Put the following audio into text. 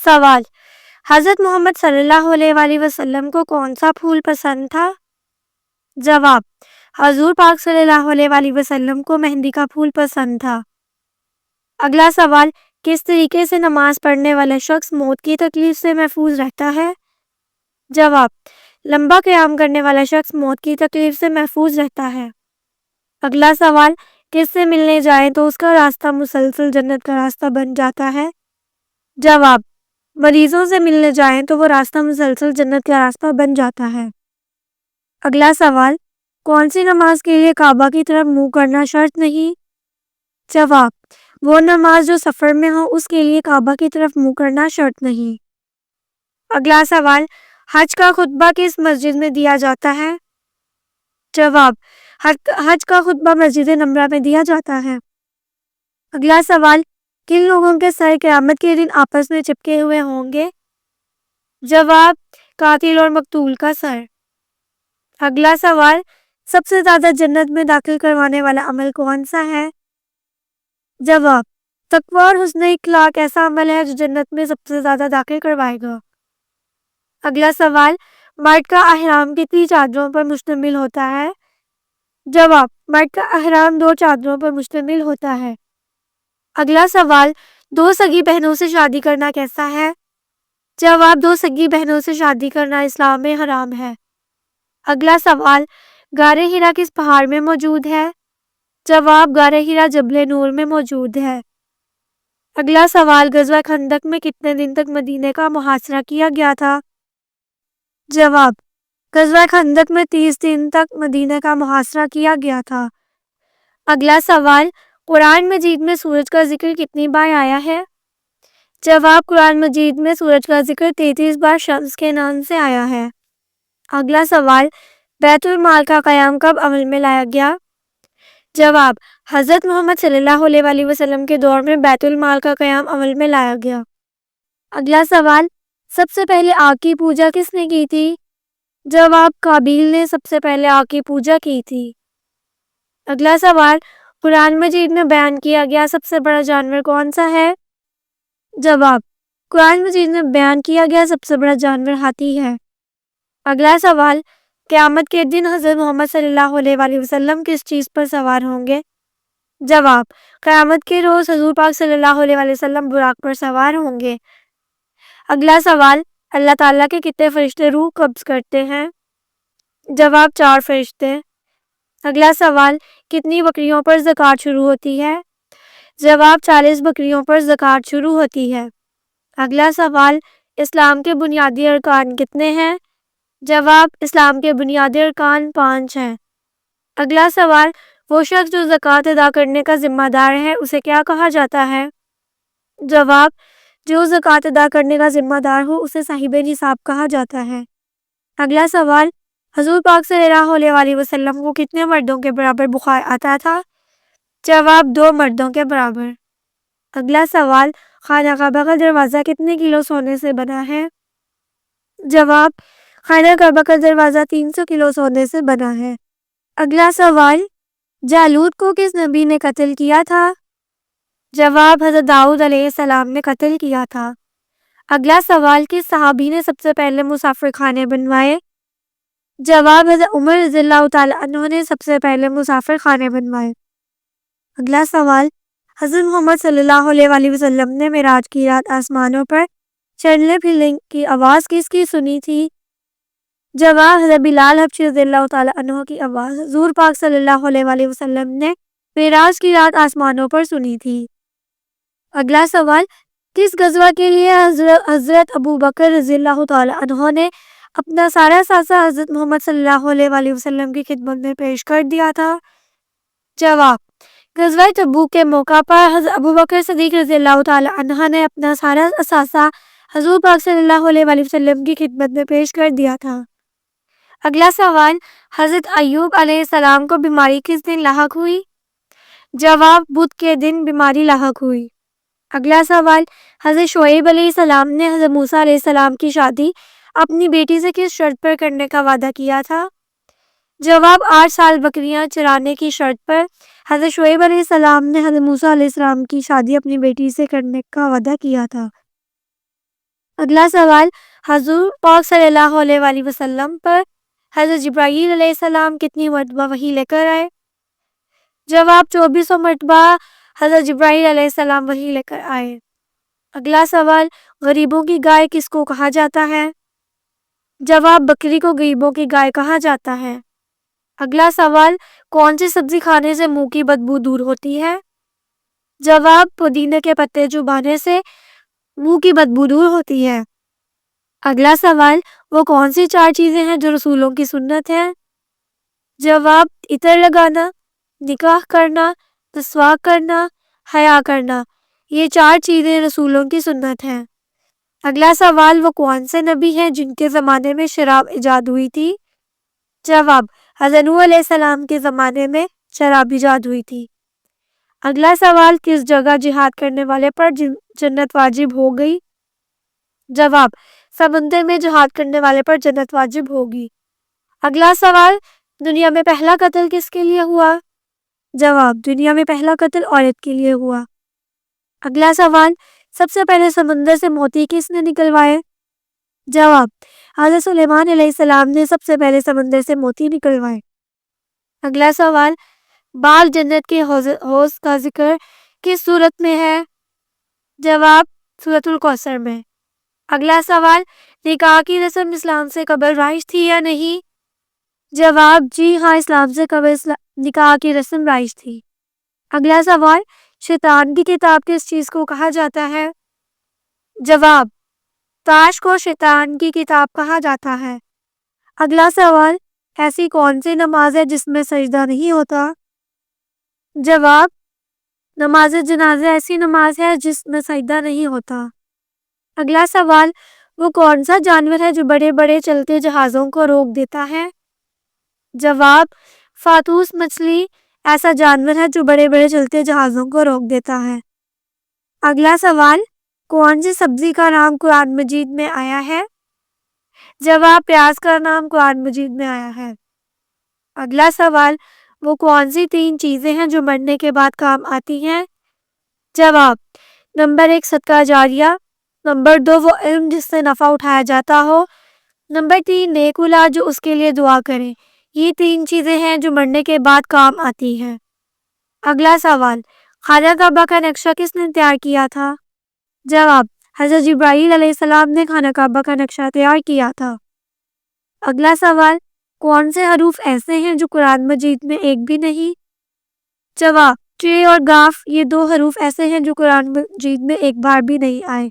سوال: حضرت محمد صلی اللہ علیہ وآلہ وسلم کو کون سا پھول پسند تھا؟ جواب: حضور پاک صلی اللہ علیہ وآلہ وسلم کو مہندی کا پھول پسند تھا۔ اگلا سوال: کس طریقے سے نماز پڑھنے والا شخص موت کی تکلیف سے محفوظ رہتا ہے؟ جواب: لمبا قیام کرنے والا شخص موت کی تکلیف سے محفوظ رہتا ہے۔ اگلا سوال: کس سے ملنے جائیں تو اس کا راستہ مسلسل جنت کا راستہ بن جاتا ہے؟ جواب: مریضوں سے ملنے جائیں تو وہ راستہ مسلسل جنت کا راستہ بن جاتا ہے۔ اگلا سوال: کون سی نماز کے لیے کعبہ کی طرف منہ کرنا شرط نہیں؟ جواب: وہ نماز جو سفر میں ہو اس کے لیے کعبہ کی طرف منہ کرنا شرط نہیں۔ اگلا سوال: حج کا خطبہ کس مسجد میں دیا جاتا ہے؟ جواب: حج کا خطبہ مسجد نمرہ میں دیا جاتا ہے۔ اگلا سوال: کن لوگوں کے سر قیامت کے دن آپس میں چپکے ہوئے ہوں گے؟ جواب: قاتل اور مقتول کا سر۔ اگلا سوال: سب سے زیادہ جنت میں داخل کروانے والا عمل کون سا ہے؟ جواب: تقویٰ اور حسن اخلاق ایسا عمل ہے جو جنت میں سب سے زیادہ داخل کروائے گا۔ اگلا سوال: مرد کا احرام کتنی چادروں پر مشتمل ہوتا ہے؟ جواب: مرد کا احرام 2 چادروں پر مشتمل ہوتا ہے۔ اگلا سوال: 2 سگی بہنوں سے شادی کرنا کیسا ہے؟ جواب: 2 سگی بہنوں سے شادی کرنا اسلام میں حرام ہے۔ اگلا سوال: غار حرا کس پہاڑ میں موجود ہے؟ جواب: غار حرا جبل نور میں موجود ہے۔ اگلا سوال: غزوہ خندق میں کتنے دن تک مدینے کا محاصرہ کیا گیا تھا؟ جواب: غزوہ خندق میں 30 دن تک مدینے کا محاصرہ کیا گیا تھا۔ اگلا سوال: قرآن مجید میں سورج کا ذکر کتنی بار آیا ہے؟ جواب: قرآن مجید میں سورج کا ذکر 33 بار شمس کے نام سے آیا ہے۔ اگلا سوال: بیت المال کا قیام کب عمل میں لایا گیا؟ جواب: حضرت محمد صلی اللہ علیہ وآلہ وسلم کے دور میں بیت المال کا قیام عمل میں لایا گیا۔ اگلا سوال: سب سے پہلے آگ کی پوجا کس نے کی تھی؟ جواب: قابیل نے سب سے پہلے آگ کی پوجا کی تھی۔ اگلا سوال: قرآن مجید میں بیان کیا گیا سب سے بڑا جانور کون سا ہے؟ جواب: قرآن مجید میں بیان کیا گیا سب سے بڑا جانور ہاتھی ہے۔ اگلا سوال: قیامت کے دن حضرت محمد صلی اللہ علیہ وآلہ وسلم کس چیز پر سوار ہوں گے؟ جواب: قیامت کے روز حضور پاک صلی اللہ علیہ وآلہ وسلم براق پر سوار ہوں گے۔ اگلا سوال: اللہ تعالیٰ کے کتنے فرشتے روح قبض کرتے ہیں؟ جواب: 4 فرشتے۔ اگلا سوال: کتنی بکریوں پر زکوٰۃ شروع ہوتی ہے؟ جواب: 40 بکریوں پر زکوٰۃ شروع ہوتی ہے۔ اگلا سوال: اسلام کے بنیادی ارکان کتنے ہیں؟ جواب: اسلام کے بنیادی ارکان 5 ہیں۔ اگلا سوال: وہ شخص جو زکوٰۃ ادا کرنے کا ذمہ دار ہے اسے کیا کہا جاتا ہے؟ جواب: جو زکوٰۃ ادا کرنے کا ذمہ دار ہو اسے صاحب نصاب کہا جاتا ہے۔ اگلا سوال: حضور پاک صلی اللہ علیہ وآلہ وسلم کو کتنے مردوں کے برابر بخار آتا تھا؟ جواب: 2 مردوں کے برابر۔ اگلا سوال: خانہ کعبہ کا دروازہ کتنے کلو سونے سے بنا ہے؟ جواب: خانہ کعبہ کا دروازہ 300 کلو سونے سے بنا ہے۔ اگلا سوال: جالوت کو کس نبی نے قتل کیا تھا؟ جواب: حضرت داؤد علیہ السلام نے قتل کیا تھا۔ اگلا سوال: کس صحابی نے سب سے پہلے مسافر خانے بنوائے؟ جواب: حضرت عمر رضی اللہ تعالیٰ عنہ نے سب سے پہلے مسافر خانے بنوائے۔ اگلا سوال: حضرت محمد صلی اللہ علیہ وآلہ وسلم نے معراج کی رات آسمانوں پر چلنے پھرنے کی آواز کس کی سنی تھی؟ جواب: حضرت بلال حبشی رضی اللہ تعالیٰ عنہ کی آواز حضور پاک صلی اللہ علیہ وآلہ وسلم نے معراج کی رات آسمانوں پر سنی تھی۔ اگلا سوال: کس غزوہ کے لیے حضرت ابو بکر رضی اللہ تعالیٰ عنہ نے اپنا سارا ثاثہ حضرت محمد صلی اللہ علیہ وآلہ وسلم کی خدمت میں پیش کر دیا تھا؟ جواب: غزوہ تبوک کے موقع پر حضرت ابو بکر صدیق رضی اللہ تعالیٰ عنہ نے اپنا سارا ثاثہ حضور پاک صلی اللہ علیہ وآلہ وسلم کی خدمت میں پیش کر دیا تھا۔ اگلا سوال: حضرت ایوب علیہ السلام کو بیماری کس دن لاحق ہوئی؟ جواب: بدھ کے دن بیماری لاحق ہوئی۔ اگلا سوال: حضرت شعیب علیہ السلام نے حضرت موسیٰ علیہ السلام کی شادی اپنی بیٹی سے کس شرط پر کرنے کا وعدہ کیا تھا؟ جواب: 8 سال بکریاں چرانے کی شرط پر حضرت شعیب علیہ السلام نے حضرت موسیٰ علیہ السلام کی شادی اپنی بیٹی سے کرنے کا وعدہ کیا تھا۔ اگلا سوال، حضور پاک صلی اللہ علیہ وآلہ وسلم پر حضرت جبرائیل علیہ السلام کتنی مرتبہ وحی لے کر آئے؟ جواب، 2400 مرتبہ حضرت جبرائیل علیہ السلام وحی لے کر آئے۔ اگلا سوال، غریبوں کی گائے کس کو کہا جاتا ہے؟ جواب، بکری کو غریبوں کی گائے کہا جاتا ہے۔ اگلا سوال، کون سی سبزی کھانے سے منہ کی بدبو دور ہوتی ہے؟ جواب، پودینے کے پتے چبانے سے منہ کی بدبو دور ہوتی ہے۔ اگلا سوال، وہ کون سی 4 چیزیں ہیں جو رسولوں کی سنت ہیں؟ جواب، عطر لگانا، نکاح کرنا، مسواک کرنا، حیا کرنا، یہ 4 چیزیں رسولوں کی سنت ہیں۔ اگلا سوال، وہ کون سے نبی ہیں جن کے زمانے میں شراب ایجاد ہوئی تھی؟ جواب، حضرت نوح علیہ السلام کے زمانے میں شراب ایجاد ہوئی تھی۔ اگلا سوال، کس جگہ جہاد کرنے والے پر جنت واجب ہو گئی؟ جواب، سمندر میں جہاد کرنے والے پر جنت واجب ہوگی۔ اگلا سوال، دنیا میں پہلا قتل کس کے لیے ہوا؟ جواب، دنیا میں پہلا قتل عورت کے لیے ہوا۔ اگلا سوال، سب سے پہلے سمندر سے موتی کس نے نکلوائے؟ جواب، حضرت سلیمان علیہ السلام نے سب سے پہلے سمندر سے موتی نکلوائے۔ اگلا سوال، باغ جنت کے حوض کا ذکر کس سورت میں ہے؟ جواب، سورۃ الکوثر میں۔ اگلا سوال، نکاح کی رسم اسلام سے قبل رائج تھی یا نہیں؟ جواب، جی ہاں، اسلام سے قبل نکاح کی رسم رائج تھی۔ اگلا سوال، شیطان کی کتاب کس چیز کو کہا جاتا ہے؟ جواب، تاش کو شیطان کی کتاب کہا جاتا ہے۔ اگلا سوال، ایسی کون سی نماز ہے جس میں سجدہ نہیں ہوتا؟ جواب، نماز جنازہ ایسی نماز ہے جس میں سجدہ نہیں ہوتا۔ اگلا سوال، وہ کون سا جانور ہے جو بڑے بڑے چلتے جہازوں کو روک دیتا ہے؟ جواب، فاتوس مچھلی ایسا جانور ہے جو بڑے بڑے چلتے جہازوں کو روک دیتا ہے۔ اگلا سوال، کون سی سبزی کا نام قرآن مجید میں آیا ہے؟ جواب، پیاز کا نام قرآن مجید میں آیا ہے۔ اگلا سوال، وہ کون سی 3 چیزیں ہیں جو مرنے کے بعد کام آتی ہیں؟ جواب، نمبر 1 صدقہ جاریہ، نمبر 2 وہ علم جس سے نفع اٹھایا جاتا ہو، نمبر 3 نیک اولاد جو اس کے لیے دعا کرے۔ یہ 3 چیزیں ہیں جو مرنے کے بعد کام آتی ہیں۔ اگلا سوال، خانہ کعبہ کا نقشہ کس نے تیار کیا تھا؟ جواب، حضرت جبرائیل علیہ السلام نے خانہ کعبہ کا نقشہ تیار کیا تھا۔ اگلا سوال، کون سے حروف ایسے ہیں جو قرآن مجید میں ایک بھی نہیں؟ جواب، ٹ اور گ یہ 2 حروف ایسے ہیں جو قرآن مجید میں ایک بار بھی نہیں آئے۔